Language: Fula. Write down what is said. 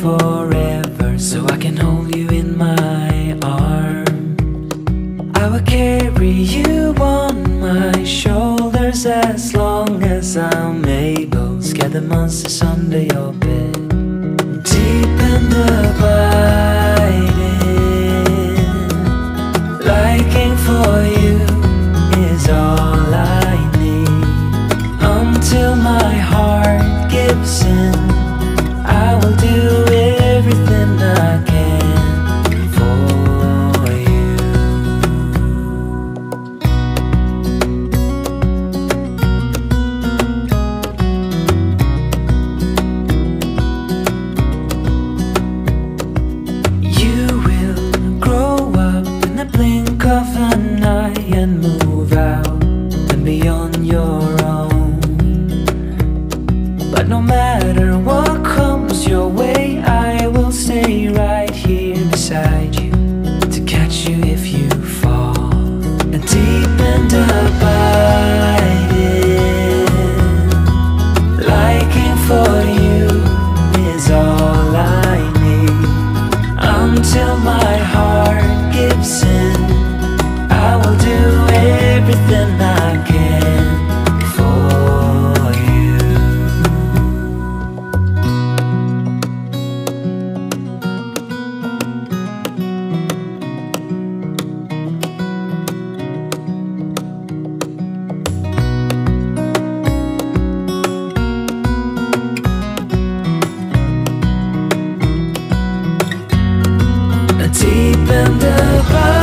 forever, so I can hold you in my arms. I will carry you on my shoulders as long as I'm able. Scare the monsters under your bed. Deep and abiding, liking for you is all I need. Until my heart gives in, I will do everything I can for you. You will grow up in the blink of an eye and move out and be on your own. But no matter what comes your way, I will stay right here beside you to catch you if you fall. And deep and abiding, liking for you is all I need. Until my heart gives in, I will do everything I can for you. Deep and abiding,